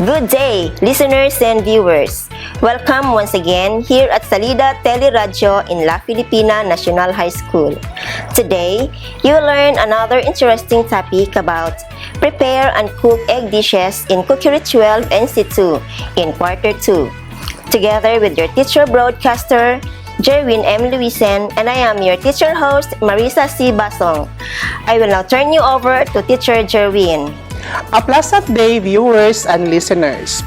Good day, listeners and viewers. Welcome once again here at Salida TeleRadyo in La Filipina National High School. Today, you will learn another interesting topic about prepare and cook egg dishes in Cookery 12 NC2 in Quarter 2. Together with your teacher broadcaster, Jerwin M. Luisen, and I am your teacher host, Marisa C. Basong. I will now turn you over to teacher Jerwin. A pleasant day, viewers and listeners.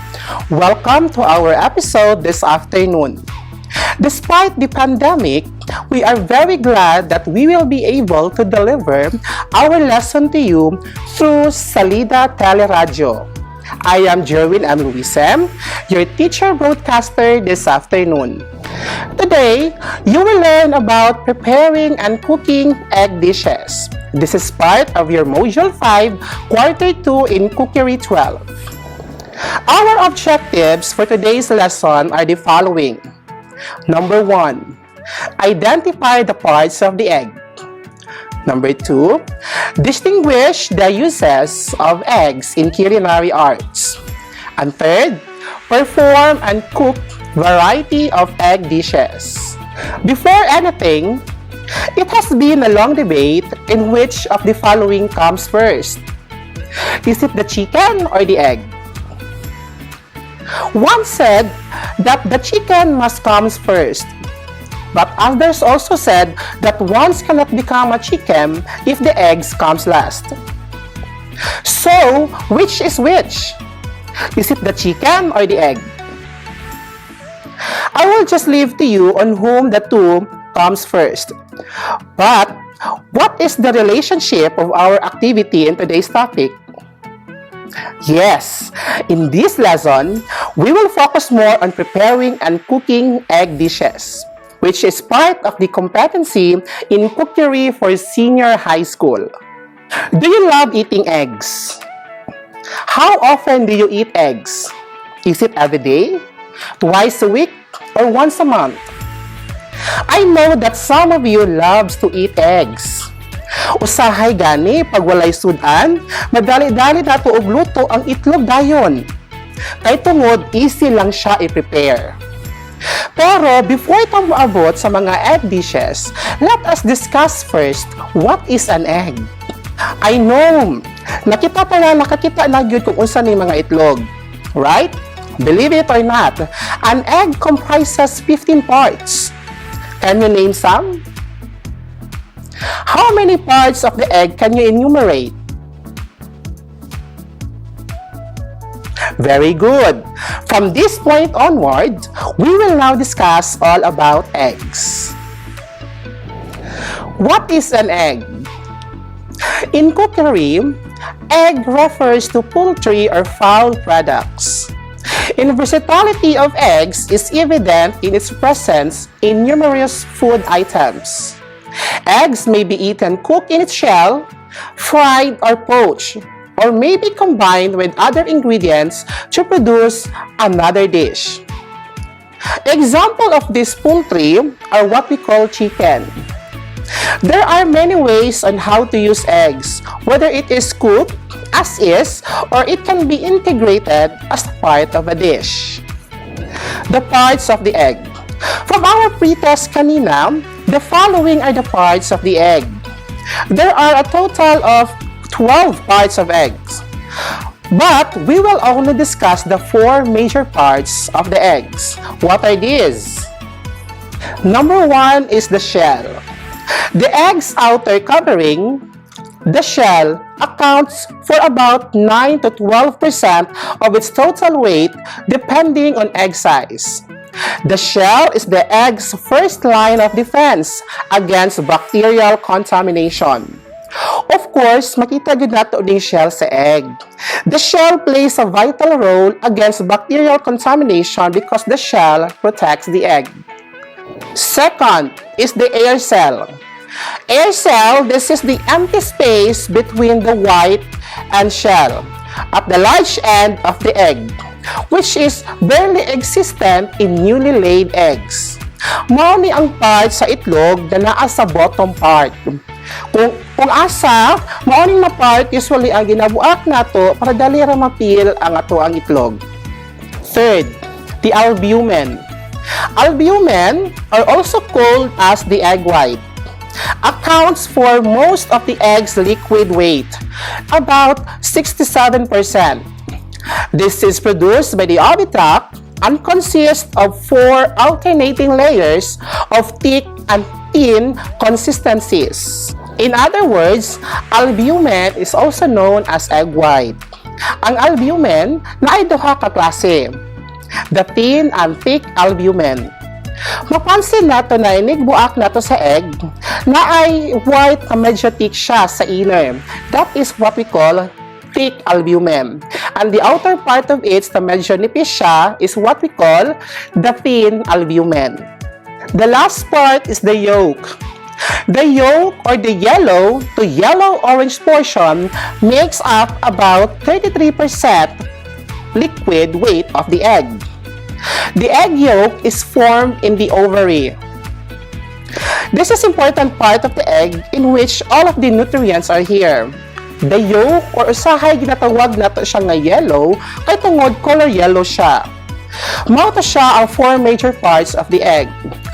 Welcome to our episode this afternoon. Despite the pandemic, we are very glad that we will be able to deliver our lesson to you through Salida TeleRadyo. I am Jerwin M. Luisen, your teacher broadcaster this afternoon. Today, you will learn about preparing and cooking egg dishes. This is part of your Module 5, Quarter 2 in Cookery 12. Our objectives for today's lesson are the following. Number 1, identify the parts of the egg. Number 2, distinguish the uses of eggs in culinary arts. And third, perform and cook variety of egg dishes. Before anything, it has been a long debate in which of the following comes first. Is it the chicken or the egg? One said that the chicken must come first, but others also said that one cannot become a chicken if the eggs comes last. So, which is which? Is it the chicken or the egg? I will just leave to you on whom the two comes first. But, what is the relationship of our activity in today's topic? Yes, in this lesson, we will focus more on preparing and cooking egg dishes, which is part of the competency in cookery for senior high school. Do you love eating eggs? How often do you eat eggs? Is it every day, twice a week, or once a month? I know that some of you loves to eat eggs. Usahay gani pag walay sudan, madali-dali na tuog luto ang itlog dayon. Kay tungod, easy lang siya i-prepare. Pero before ito maabot sa mga egg dishes, let us discuss first what is an egg. I know, nakakita na gyud kung unsa ni mga itlog. Right? Believe it or not, an egg comprises 15 parts. Can you name some? How many parts of the egg can you enumerate? Very good. From this point onward, we will now discuss all about eggs. What is an egg? In cookery, egg refers to poultry or fowl products. In versatility of eggs is evident in its presence in numerous food items. Eggs may be eaten cooked in its shell, fried or poached, or may be combined with other ingredients to produce another dish. Example of this poultry are what we call chicken. There are many ways on how to use eggs, whether it is cooked as is or it can be integrated as part of a dish. The parts of the egg. From our pretest kanina, the following are the parts of the egg. There are a total of 12 parts of eggs, but we will only discuss the 4 major parts of the eggs. What are these? Number 1 is the shell. The egg's outer covering, the shell, accounts for about 9 to 12% of its total weight depending on egg size. The shell is the egg's first line of defense against bacterial contamination. Of course, makita gid nato ding shell sa egg. The shell plays a vital role against bacterial contamination because the shell protects the egg. Second is the air cell. Air cell, this is the empty space between the white and shell at the large end of the egg, which is barely existent in newly laid eggs. Mao ni ang part sa itlog na naa sa bottom part. Kung Kung asa, maoning na part usually ang ginabuak nato para dali ra mapil ang ato ang itlog. Third, the albumen. Albumen, are also called as the egg white, accounts for most of the egg's liquid weight, about 67%. This is produced by the oviduct and consists of 4 alternating layers of thick and thin consistencies. In other words, albumen is also known as egg white. Ang albumen na ay duha ka klase, the thin and thick albumen. Mapansin nato na inigbuak nato sa egg na ay white na medyo thick siya sa inner. That is what we call thick albumen. And the outer part of it na medyo nipis siya is what we call the thin albumen. The last part is the yolk. The yolk or the yellow to yellow-orange portion makes up about 33% liquid weight of the egg. The egg yolk is formed in the ovary. This is important part of the egg in which all of the nutrients are here. The yolk or usahay ginatawag nato siya nga yellow kay tungod color yellow siya. Mao to siya ang 4 major parts of the egg,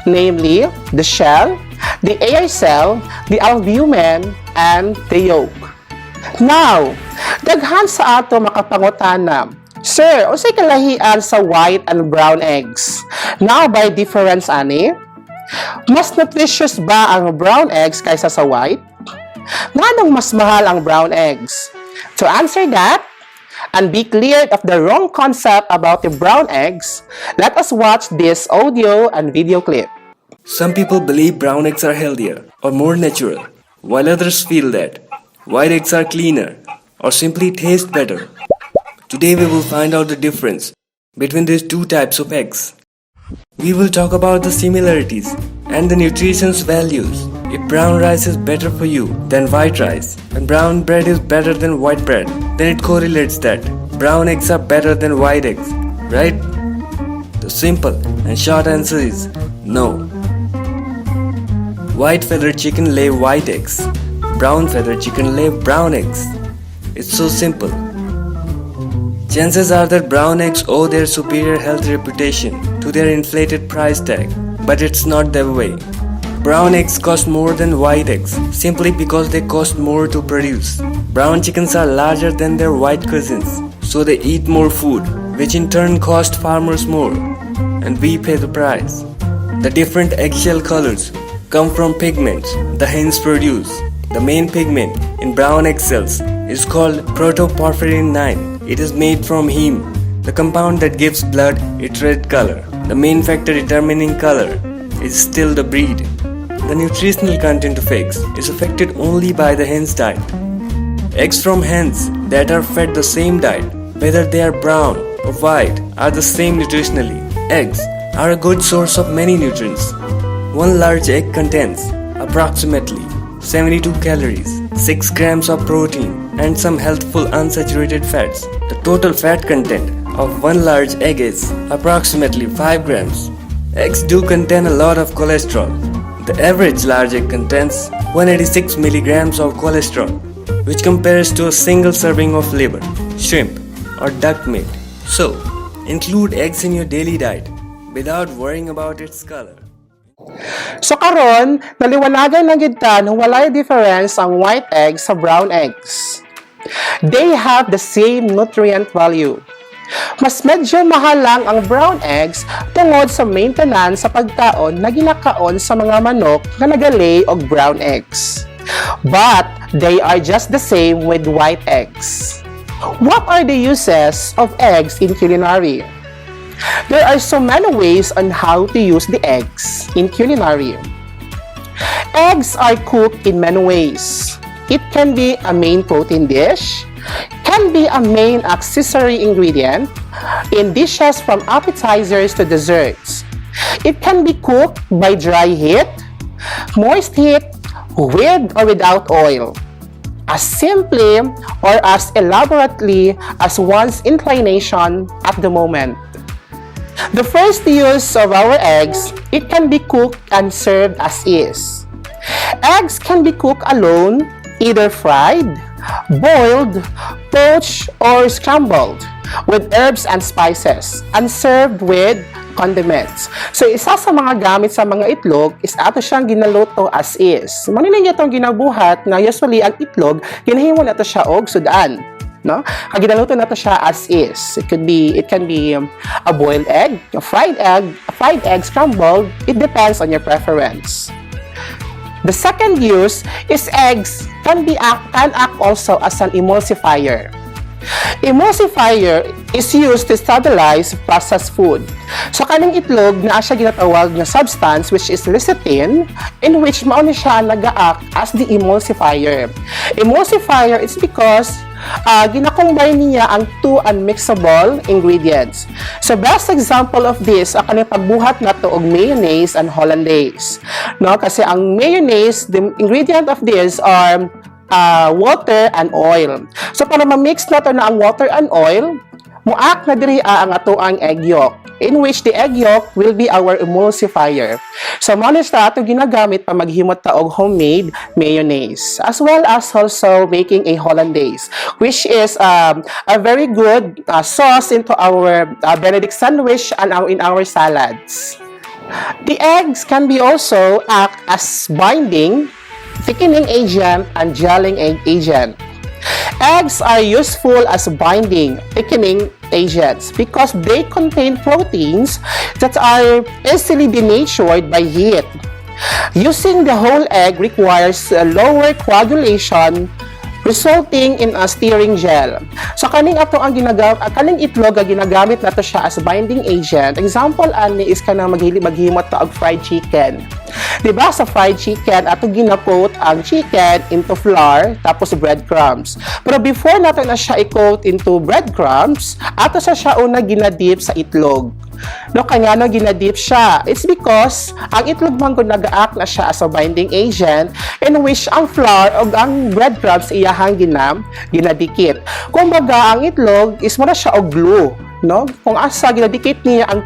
namely the shell, the air cell, the albumen, and the yolk. Now, daghan sa ato makapangutana, Sir, unsay kalahian sa white and brown eggs? Now, by difference ani? Mas nutritious ba ang brown eggs kaysa sa white? Nganong mas mahal ang brown eggs? To answer that, and be cleared of the wrong concept about the brown eggs, let us watch this audio and video clip. Some people believe brown eggs are healthier or more natural, while others feel that white eggs are cleaner or simply taste better. Today we will find out the difference between these two types of eggs. We will talk about the similarities and the nutrition's values. If brown rice is better for you than white rice, and brown bread is better than white bread, then it correlates that brown eggs are better than white eggs, right? The simple and short answer is no. White feathered chicken lay white eggs. Brown feathered chicken lay brown eggs. It's so simple. Chances are that brown eggs owe their superior health reputation to their inflated price tag, but it's not that way. Brown eggs cost more than white eggs simply because they cost more to produce. Brown chickens are larger than their white cousins, so they eat more food, which in turn cost farmers more, and we pay the price. The different eggshell colors come from pigments the hens produce. The main pigment in brown egg cells is called protoporphyrin 9. It is made from heme, the compound that gives blood its red color. The main factor determining color is still the breed. The nutritional content of eggs is affected only by the hen's diet. Eggs from hens that are fed the same diet, whether they are brown or white, are the same nutritionally. Eggs are a good source of many nutrients. One large egg contains approximately 72 calories, 6 grams of protein, and some healthful unsaturated fats. The total fat content of one large egg is approximately 5 grams. Eggs do contain a lot of cholesterol. The average large egg contains 186 milligrams of cholesterol, which compares to a single serving of liver, shrimp, or duck meat. So, include eggs in your daily diet without worrying about its color. So karon, naliwanagan na gid ta na walay difference ang white eggs sa brown eggs. They have the same nutrient value. Mas medyo mahal lang ang brown eggs tungod sa maintenance sa pagkaon na ginakaon sa mga manok na nagalay og brown eggs. But they are just the same with white eggs. What are the uses of eggs in culinary? There are so many ways on how to use the eggs in culinary. Eggs are cooked in many ways. It can be a main protein dish, can be a main accessory ingredient in dishes from appetizers to desserts. It can be cooked by dry heat, moist heat, with or without oil, as simply or as elaborately as one's inclination at the moment. The first use of our eggs, it can be cooked and served as is. Eggs can be cooked alone either fried, boiled, poached, or scrambled with herbs and spices and served with condiments. So, isa sa mga gamit sa mga itlog is ato siyang ginaluto as is. Manila niya itong ginabuhat na usually ang itlog, ginahimo na ito siya og sudan. No? Ang ginaluto na ito siya as is. It can be a boiled egg, a fried egg scrambled. It depends on your preference. The second use is eggs can act also as an emulsifier. Emulsifier is used to stabilize processed food. So, kaning itlog na siya ginatawag na substance which is lecithin, in which mauna siya nag-act as the emulsifier. Emulsifier is because ginakombine niya ang two unmixable ingredients. So, best example of this, ang kanang pagbuhat na to og mayonnaise and hollandaise. No? Kasi ang mayonnaise, the ingredient of this are water and oil. So, para ma-mix na to na ang water and oil, muak na diri ang ato ang egg yolk, in which the egg yolk will be our emulsifier. So, manis na ato ginagamit pa maghimot ta og homemade mayonnaise, as well as also making a hollandaise, which is a very good sauce into our Benedict sandwich and in our salads. The eggs can be also act as binding, thickening agent, and gelling agent. Eggs are useful as binding, thickening agents because they contain proteins that are easily denatured by heat. Using the whole egg requires lower coagulation, resulting in a steering gel. So, kaning itlog ginagamit nato siya as binding agent. Example ani is kanang maghimot ta og fried chicken. Diba sa fried chicken, ato gina-coat ang chicken into flour tapos breadcrumbs. Pero before nato na siya i-coat into breadcrumbs, ato siya una ginadip sa itlog. No, kanya no ginadip siya. It's because ang itlog man ko nag-act na siya as a binding agent in which ang flour o ang breadcrumbs iyahang ginadikit. Kumbaga, ang itlog is muna siya og glue. No? Kung asa ginadikit niya ang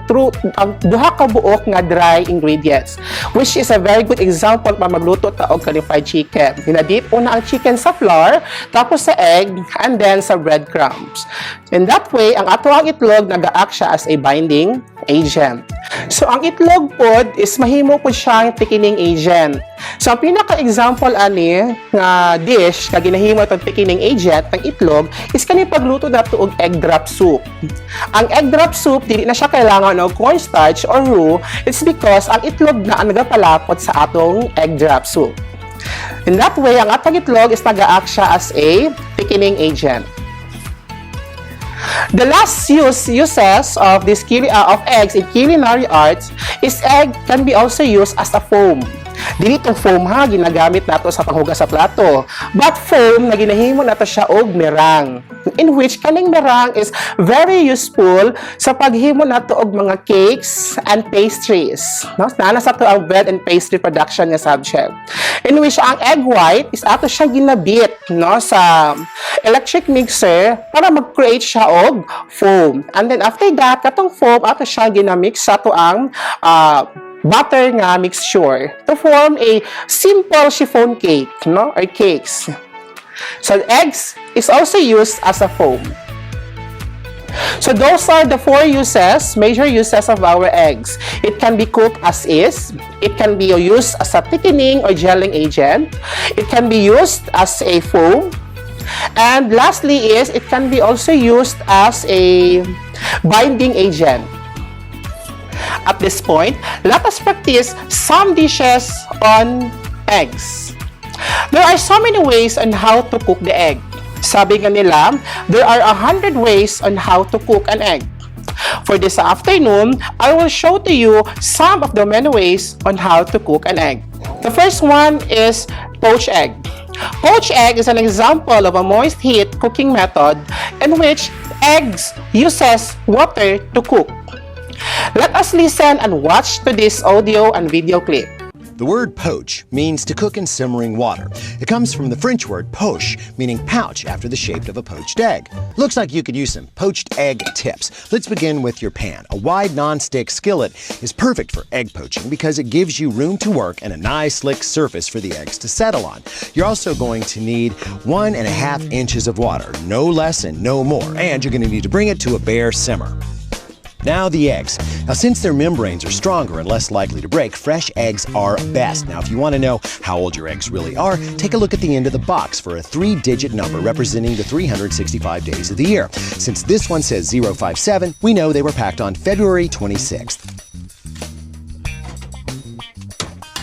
duha ka buok nga dry ingredients, which is a very good example pa magluto ta og fried chicken. Ginadip una ang chicken sa flour, tapos sa egg, and then sa breadcrumbs. In that way, ang ato ang itlog nag-act siya as a binding agent. So, ang itlog pod is mahimo po siyang thickening agent. So, ang pinaka-example ani nga dish na ginahimo itong thickening agent ng itlog is kani pagluto nato og egg drop soup. Ang egg drop soup, dili na siya kailangan og cornstarch or roux. It's because ang itlog na ang nagapalapot sa atong egg drop soup. In that way, ang atong itlog is nag-act siya as a thickening agent. The last uses of eggs in culinary arts is egg can be also used as a foam. Dili itong foam ginagamit nato sa panghugas sa plato. But foam na ginahimo nato siya og meringue, in which kaning meringue is very useful sa paghimo nato og mga cakes and pastries. No? Nana sa to ang bread and pastry production nga subject. In which ang egg white is ato siya ginabit sa electric mixer para mag-create siya og foam. And then after that, katong foam ato siya ginamix sa to ang butter nga mixture to form a simple chiffon cake, or cakes. So, eggs is also used as a foam. So, those are the four major uses of our eggs. It can be cooked as is. It can be used as a thickening or gelling agent. It can be used as a foam. And lastly is, it can be also used as a binding agent. At this point, let us practice some dishes on eggs. There are so many ways on how to cook the egg. Sabi nga nila, there are 100 ways on how to cook an egg. For this afternoon, I will show to you some of the many ways on how to cook an egg. The first one is poached egg. Poached egg is an example of a moist heat cooking method in which eggs uses water to cook. Let us listen and watch to this audio and video clip. The word poach means to cook in simmering water. It comes from the French word poche, meaning pouch, after the shape of a poached egg. Looks like you could use some poached egg tips. Let's begin with your pan. A wide non-stick skillet is perfect for egg poaching because it gives you room to work and a nice slick surface for the eggs to settle on. You're also going to need 1.5 inches of water, no less and no more, and you're going to need to bring it to a bare simmer. Now the eggs. Now since their membranes are stronger and less likely to break, fresh eggs are best. Now if you want to know how old your eggs really are, take a look at the end of the box for a 3-digit number representing the 365 days of the year. Since this one says 057, we know they were packed on February 26th.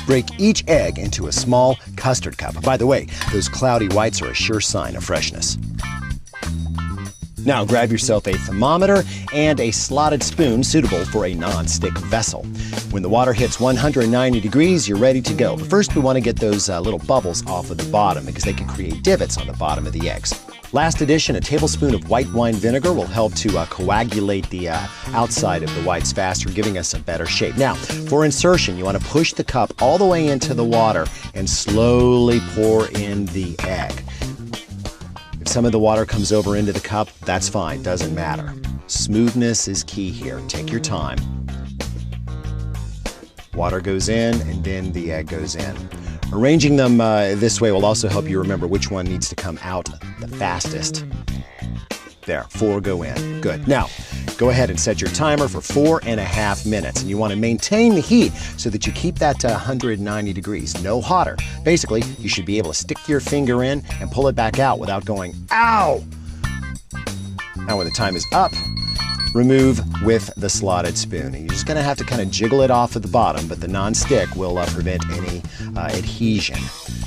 Break each egg into a small custard cup. By the way, those cloudy whites are a sure sign of freshness. Now grab yourself a thermometer and a slotted spoon suitable for a non-stick vessel. When the water hits 190 degrees, you're ready to go. But first we want to get those little bubbles off of the bottom because they can create divots on the bottom of the eggs. Last addition, a tablespoon of white wine vinegar will help to coagulate the outside of the whites faster, giving us a better shape. Now, for insertion, you want to push the cup all the way into the water and slowly pour in the egg. If some of the water comes over into the cup, that's fine, doesn't matter. Smoothness is key here. Take your time. Water goes in and then the egg goes in. Arranging them this way will also help you remember which one needs to come out the fastest. There, 4 go in. Good. Now, go ahead and set your timer for 4.5 minutes. And you want to maintain the heat so that you keep that 190 degrees, no hotter. Basically, you should be able to stick your finger in and pull it back out without going, ow! Now, when the time is up, remove with the slotted spoon. And you're just going to have to kind of jiggle it off at the bottom, but the non-stick will prevent any adhesion.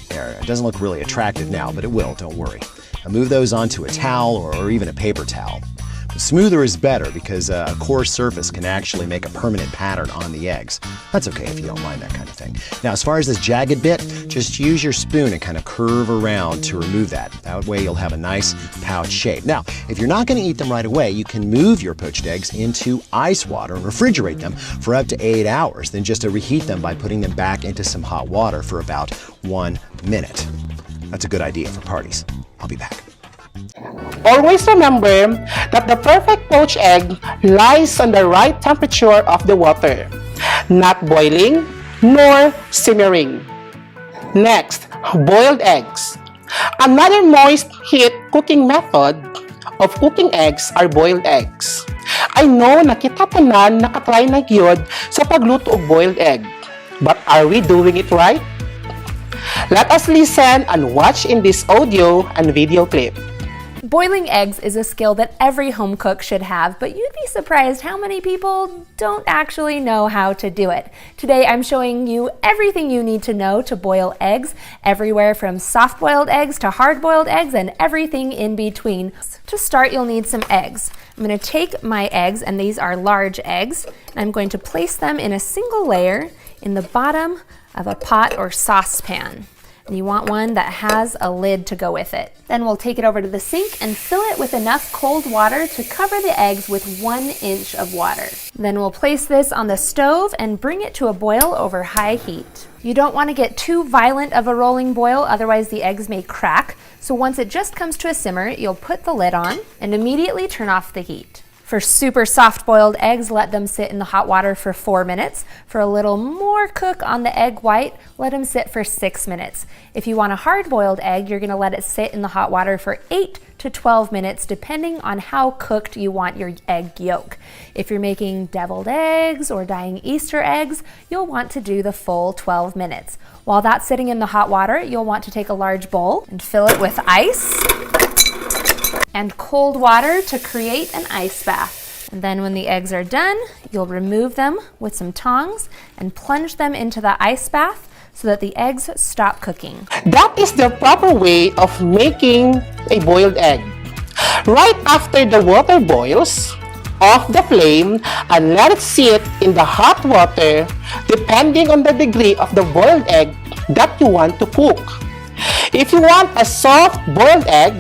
There, it doesn't look really attractive now, but it will, don't worry. Now move those onto a towel or even a paper towel. But smoother is better because a coarse surface can actually make a permanent pattern on the eggs. That's okay if you don't mind that kind of thing. Now, as far as this jagged bit, just use your spoon and kind of curve around to remove that. That way you'll have a nice pouch shape. Now, if you're not going to eat them right away, you can move your poached eggs into ice water and refrigerate them for up to 8 hours. Then just to reheat them by putting them back into some hot water for about 1 minute. That's a good idea for parties. I'll be back. Always remember that the perfect poached egg lies on the right temperature of the water, not boiling nor simmering. Next, boiled eggs. Another moist heat cooking method of cooking eggs are boiled eggs. I know na kita tanan nakatry na gyud sa pagluto og boiled egg. But are we doing it right? Let us listen and watch in this audio and video clip. Boiling eggs is a skill that every home cook should have, but you'd be surprised how many people don't actually know how to do it. Today I'm showing you everything you need to know to boil eggs, everywhere from soft-boiled eggs to hard-boiled eggs and everything in between. To start, you'll need some eggs. I'm going to take my eggs, and these are large eggs, and I'm going to place them in a single layer in the bottom of a pot or saucepan. And you want one that has a lid to go with it. Then we'll take it over to the sink and fill it with enough cold water to cover the eggs with 1 inch of water. Then we'll place this on the stove and bring it to a boil over high heat. You don't want to get too violent of a rolling boil, otherwise the eggs may crack. So once it just comes to a simmer, you'll put the lid on and immediately turn off the heat. For super soft-boiled eggs, let them sit in the hot water for 4 minutes. For a little more cook on the egg white, let them sit for 6 minutes. If you want a hard-boiled egg, you're going to let it sit in the hot water for 8 to 12 minutes, depending on how cooked you want your egg yolk. If you're making deviled eggs or dyeing Easter eggs, you'll want to do the full 12 minutes. While that's sitting in the hot water, you'll want to take a large bowl and fill it with ice and cold water to create an ice bath. And then when the eggs are done, you'll remove them with some tongs and plunge them into the ice bath so that the eggs stop cooking. That is the proper way of making a boiled egg. Right after the water boils, off the flame and let it sit in the hot water depending on the degree of the boiled egg that you want to cook. If you want a soft boiled egg,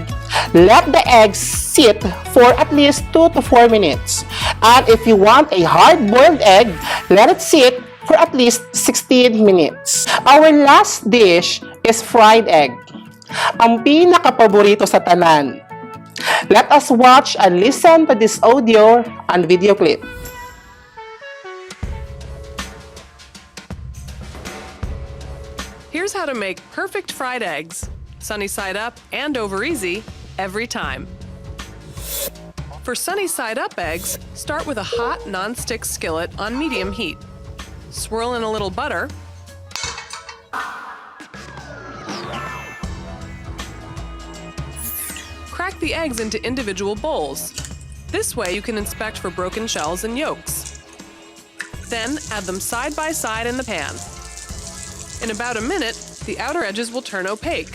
let the eggs sit for at least 2 to 4 minutes. And if you want a hard-boiled egg, let it sit for at least 16 minutes. Our last dish is fried egg, ang pinaka-paborito sa tanan. Let us watch and listen to this audio and video clip. Here's how to make perfect fried eggs, sunny side up and over easy, every time. For sunny side up eggs, start with a hot non-stick skillet on medium heat. Swirl in a little butter. Crack the eggs into individual bowls. This way you can inspect for broken shells and yolks. Then add them side by side in the pan. In about a minute, the outer edges will turn opaque.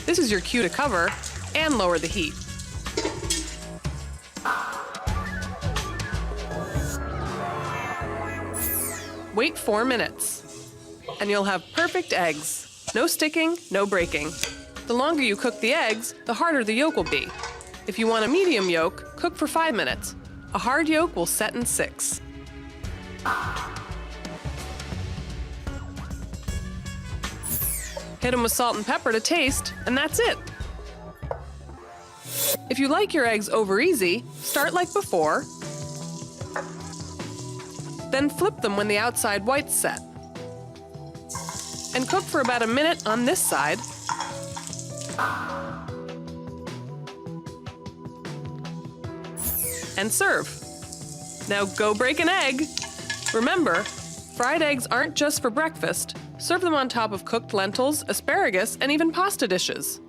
This is your cue to cover and lower the heat. Wait 4 minutes, and you'll have perfect eggs. No sticking, no breaking. The longer you cook the eggs, the harder the yolk will be. If you want a medium yolk, cook for 5 minutes. A hard yolk will set in 6. Hit them with salt and pepper to taste, and that's it. If you like your eggs over easy, start like before, then flip them when the outside white's set. And cook for about a minute on this side. And serve. Now go break an egg. Remember, fried eggs aren't just for breakfast. Serve them on top of cooked lentils, asparagus, and even pasta dishes.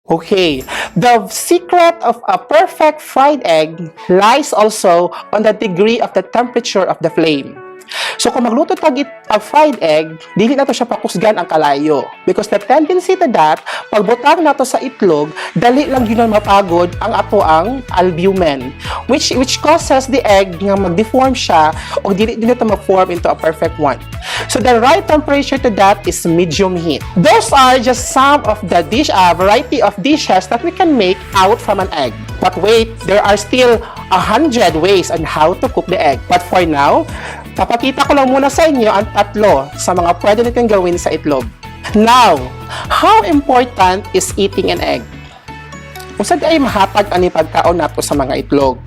Okay, the secret of a perfect fried egg lies also on the degree of the temperature of the flame. So kung magluto tagit ang fried egg, dili na to siya pakusgan ang kalayo. Because the tendency to that, pagbutang nato sa itlog, dali lang yun mapagod ang ato ang albumen. Which causes the egg nga mag-deform siya o dili din ito mag-form into a perfect one. So the right temperature to that is medium heat. Those are just some of the variety of dishes that we can make out from an egg. But wait, there are still 100 ways on how to cook the egg. But for now, papakita ko lang muna sa inyo ang tatlo sa mga pwede natin gawin sa itlog. Now, how important is eating an egg? Usad ay mahatag ani pagkaon nato sa mga itlog.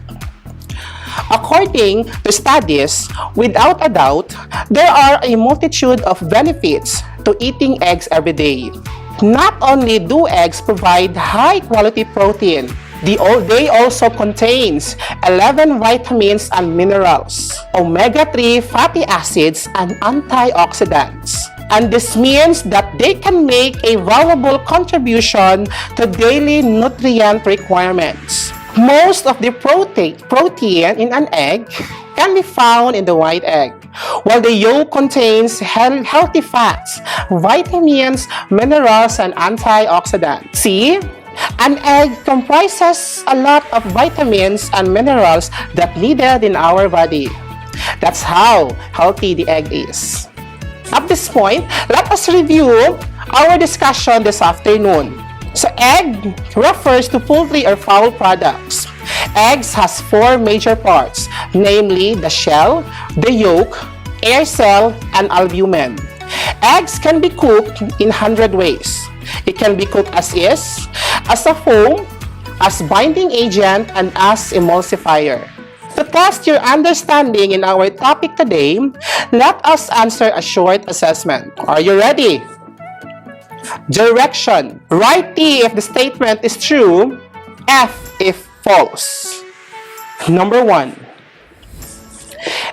According to studies, without a doubt, there are a multitude of benefits to eating eggs every day. Not only do eggs provide high-quality protein, they also contains 11 vitamins and minerals, omega-3 fatty acids, and antioxidants. And this means that they can make a valuable contribution to daily nutrient requirements. Most of the protein in an egg can be found in the white egg, while the yolk contains healthy fats, vitamins, minerals, and antioxidants. See? An egg comprises a lot of vitamins and minerals that needed in our body. That's how healthy the egg is. At this point, let us review our discussion this afternoon. So, egg refers to poultry or fowl products. Eggs has 4 major parts, namely the shell, the yolk, air cell, and albumen. Eggs can be cooked in 100 ways. It can be cooked as is, as a foam, as binding agent, and as emulsifier. To test your understanding in our topic today, let us answer a short assessment. Are you ready? Direction. Write T if the statement is true, F if false. Number 1.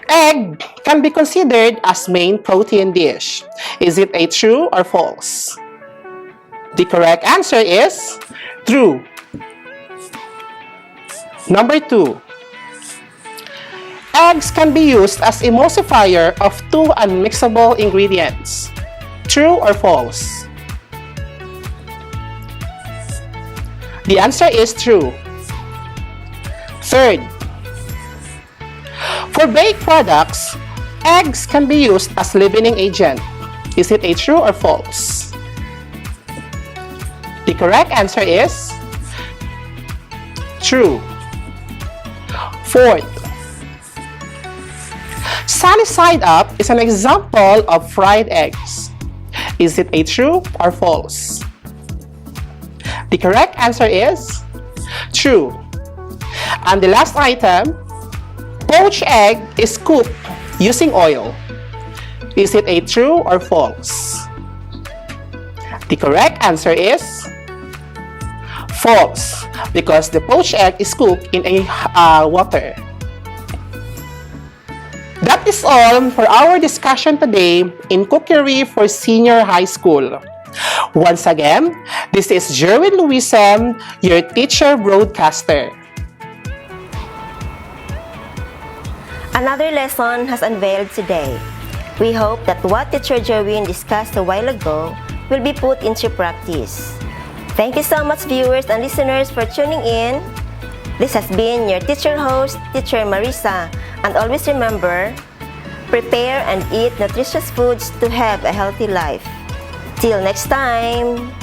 Egg can be considered as main protein dish. Is it a true or false? The correct answer is true. Number 2. Eggs can be used as emulsifier of 2 unmixable ingredients. True or false? The answer is true. Third, for baked products, eggs can be used as leavening agent. Is it a true or false? The correct answer is true. Fourth, Sunny side up is an example of fried eggs. Is it a true or false? The correct answer is true. And the last item, poached egg is cooked using oil. Is it a true or false? The correct answer is false, because the poached egg is cooked in water. That is all for our discussion today in Cookery for Senior High School. Once again, this is Jerwin Luisen, your teacher broadcaster. Another lesson has unveiled today. We hope that what Teacher Jerwin discussed a while ago will be put into practice. Thank you so much, viewers and listeners, for tuning in. This has been your teacher host, Teacher Marisa, and always remember, prepare and eat nutritious foods to have a healthy life. Till next time!